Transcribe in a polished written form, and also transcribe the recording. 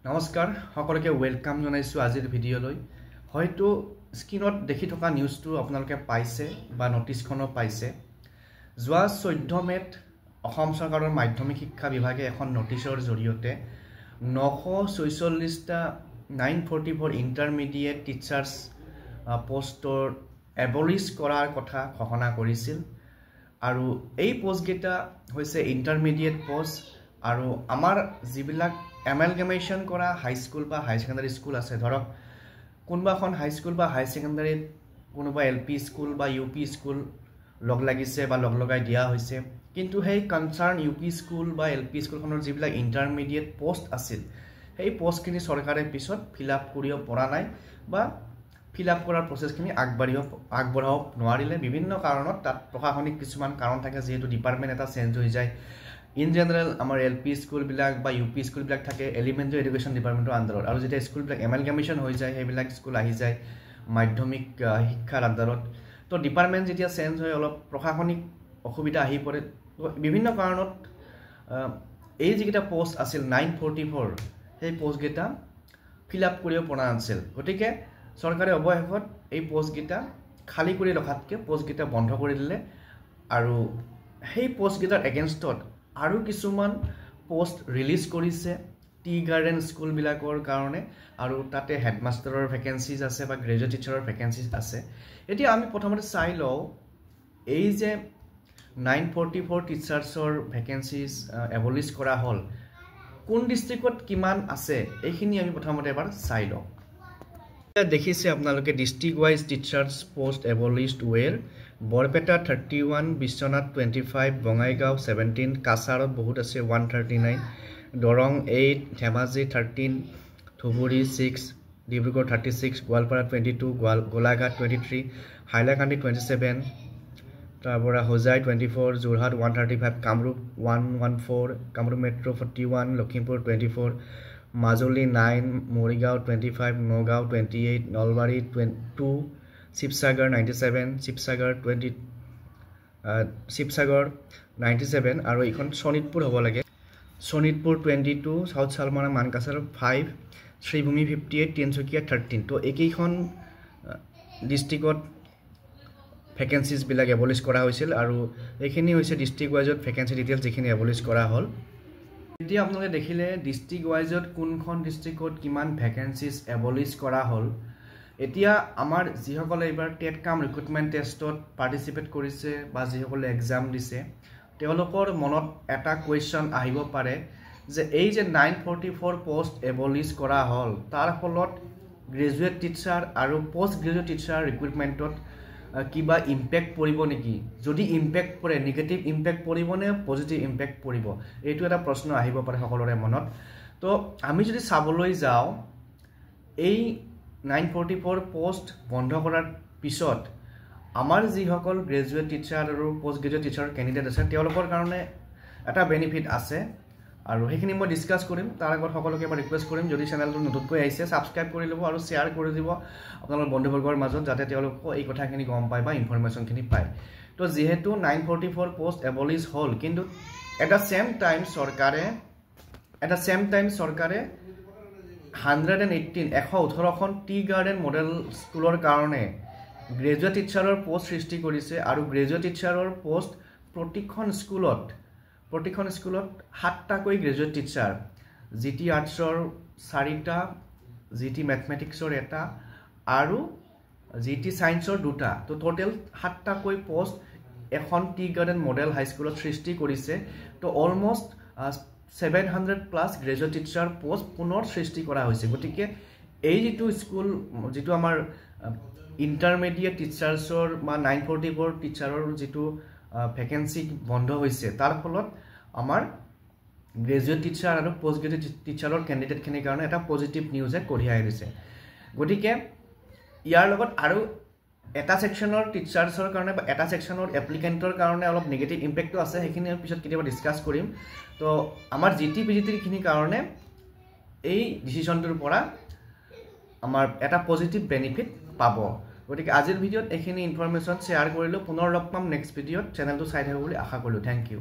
নমস্কাৰ সকলোকে ওয়েলকাম জনাইছো আজিৰ ভিডিঅ'লৈ হয়তো স্ক্ৰিনত দেখি থকা নিউজটো আপোনালোকে পাইছে বা নোটিছখনো পাইছে যোৱা 14 মেত অসম চৰকাৰৰ মাধ্যমিক শিক্ষা বিভাগে এখন নোটিছৰ জৰিয়তে 946টা 944 ইন্টাৰমিডিয়েট টিচাৰ্ছ পোষ্টৰ এবলিশ কৰাৰ কথা ঘোষণা কৰিছিল আৰু এই পোষ্টকেইটা হৈছে ইন্টাৰমিডিয়েট পোষ্ট আৰু আমাৰ যিবিলাক এমালগামেশন কৰা হাই স্কুল বা হাই সেকেন্ডাৰী স্কুল আছে ধৰক কোনবাখন হাই স্কুল বা হাই সেকেন্ডাৰী কোনবা এলপি স্কুল বা ইউপি স্কুল লগ লাগিছে বা লগ লগাই দিয়া হৈছে কিন্তু সেই কনসার্ন ইউপি স্কুল বা এলপি স্কুলখনৰ যিবিলাক ইন্টাৰমিডিয়েট পোষ্ট আছিল সেই পোষ্টখিনি চৰকাৰে পিছত ফিলআপ কৰিব পৰা নাই বা ফিলআপ কৰাৰ প্ৰসেসখিনি আগবঢ়াব নোৱাৰিলে বিভিন্ন কাৰণত তাত প্ৰশাসনিক কিছুমান কাৰণ থাকে যেহেতু ডিপাৰ্টমেন্ট এটা চেঞ্জ হৈ যায় In general, our LP school bilag by UP school bilag thake elementary education department andarot aru jeta school bilag amalgamation hoi jay he bilag school ahi jay madhyamik shikkar andarot to department jetia change hoy olop prokhasonik okhubita ahi pore bibhinno karonot ei jekita post asil 944 he post geta fill up koribo pora ansil gotike sarkare obohekhot ei post geta khali kori rakhatke post geta bondho kori dile aru hei post getar against আৰু কিছুমান post release কৰিছে tea garden school বিলাকৰ কাৰণে আৰু তাতে হেডমাষ্টাৰৰ vacancies আছে বা graduate টিচাৰৰ vacancies আছে এতিয়া আমি প্ৰথমতে চাই লও এই যে 944 টিচাৰ্ছৰ ভ্যাকেন্সিজ এবলিশ কৰা হল কোন ডিস্ট্ৰিক্টত কিমান আছে এইখিনি আমি প্ৰথমতে এবাৰ চাই লও দেখিছে আপোনালোকে district wise teachers post abolished were Barpeta 31 Biswanath 25 Bongaigaon 17 কাছাৰত বহুত আছে 139 দৰং 8 ধেমাজি 13 ধুবুৰী 6 ডিব্ৰুগড় 36 গোৱালপাৰা 22 গোলাঘাট 23 হাইলাকান্দি 27 তাৰপৰা হোজাই 24 যোৰহাট 135 কামৰূপ 114 কামৰূপ মেট্ৰ 41 লখিমপুৰ 24 মাজুলী 9 মৰিগাঁও 25 নগাঁও 28 নলবাৰী 22 শিৱসাগৰ 97 শিৱসাগৰ 97 আৰু এখন শোণিতপুৰ হ'ব লাগে শোণিতপুৰ 22 সাউথ সালমাৰা মানকাছাৰ 5 শ্ৰীভূমি 58 তিনচুকীয়া 13 তো এইকেইখন ডিস্ট্ৰিক্টত ভ্যাকেন্সিজ বিলাক এবলিশ কৰা হৈছিল আৰু এইখিনি হৈছে ডিস্ট্ৰিক্ট ওয়াইজত ভ্যাকেন্সি ডিটেইলছ যিখিনি এবলিশ কৰা হ'ল এতিয়া আপোনালোকে দেখিলে ডিস্ট্ৰিক্ট ওয়াইজত কোনখন ডিস্ট্ৰিক্টত কিমান ভ্যাকেন্সিজ এবলিশ কৰা হ'ল এতিয়া আমাৰ যিসকলে এবাৰ টেট কাম ৰিক্ৰুটমেন্ট টেষ্টত পাৰ্টিসিপেট কৰিছে বা যিসকলে এক্সাম দিছে তেওঁলোকৰ মনত এটা কোৱেশ্চন আহিব পাৰে যে এই যে 944 পোষ্ট এবলিশ কৰা হ'ল তাৰ ফলত গ্ৰেজুৱেট টিচাৰ আৰু পোষ্ট গ্ৰেজুৱেট টিচাৰ ৰিক্ৰুটমেন্টত কিবা ইম্প্যাক্ট পৰিব নেকি যদি ইম্প্যাক্ট পৰে নেগেটিভ ইম্প্যাক্ট পৰিব নে পজিটিভ ইম্প্যাক্ট পৰিব এইটো এটা প্ৰশ্ন আহিব পাৰে সকলোৰে মনত তো আমি যদি চাবলৈ যাও এই 944 পোষ্ট বন্ধ কৰাৰ পিছত আমাৰ যিসকল গ্ৰেজুৱেট টিচাৰ আৰু পোষ্ট গ্ৰেজুৱেট টিচাৰ ক্যান্ডিডেট আছে তেওঁলোকৰ কাৰণে এটা বেনিফিট আছে আৰু হেখিনি মই ডিসকাস কৰিম তাৰ আগত সকলোকে মই ৰিকুৱেষ্ট কৰিম যদি চেনেলটো নতুনকৈ আহিছে সাবস্ক্ৰাইব কৰি লব আৰু শেয়াৰ কৰি দিব আপোনালোকৰ বন্ধুবৰ্গৰ মাজত যাতে তেওঁলোক এই কথাখিনি গম পায় বা ইনফৰমেশনখিনি পায় তো যেহেতু 944 পোষ্ট এবলিশ হল কিন্তু এট দা সেম টাইম সৰকাৰে 118খন টি গাৰ্ডেন মডেল স্কুলৰ কাৰণে গ্ৰেজুৱেট টিচাৰৰ পোষ্ট সৃষ্টি কৰিছে আৰু গ্ৰেজুৱেট টিচাৰৰ পোষ্ট প্ৰতিখন স্কুলত 7টাকৈ গ্ৰেজুৱেট টিচাৰ জিটি আৰ্টছৰ 4টা জিটি ম্যাথমেটিক্সৰ এটা আৰু জিটি সায়েন্সৰ 2টা তো টোটাল 7টাকৈ পোষ্ট এখন টি গাৰ্ডেন মডেল হাই স্কুলত সৃষ্টি কৰিছে তো almost 700 plus graduate teacher post পুনৰ সৃষ্টি কৰা হৈছে গতিকে এই যেটো স্কুল যেটো আমাৰ ইন্টাৰমিডিয়েট টিচাৰ্ছৰ বা 944 টিচাৰৰ যেটো ভ্যাকেন্সি বন্ধ হৈছে তাৰ ফলত আমাৰ গ্ৰেজুৱেট টিচাৰ আৰু পোষ্ট গ্ৰেজুৱেট টিচাৰৰ ক্যান্ডিডেট খিনিৰ কাৰণে এটা পজিটিভ নিউজে কঢ়িয়াই দিছে গতিকে ইয়াৰ লগত আৰু এটা সেকশনৰ টিচাৰ্ছৰ কাৰণে বা এটা সেকশনৰ এপ্লিকেন্টৰ কাৰণে অলপ নেগেটিভ ইম্প্যাক্টটো আছে হেখিনি পিছত কেতিয়াবা ডিসকাস কৰিম তো আমাৰ জিটি পিজিটিৰ খিনি কাৰণে এই ডিসিশনটোৰ পৰা আমাৰ এটা পজিটিভ বেনিফিট পাব গতিকে আজিৰ ভিডিঅত এখিনি ইনফৰমেশন শেয়াৰ কৰিলো পুনৰ লগ পাম নেক্সট ভিডিঅত চেনেলটো চাই থাকিব বুলি আশা কৰিলো থ্যাংক ইউ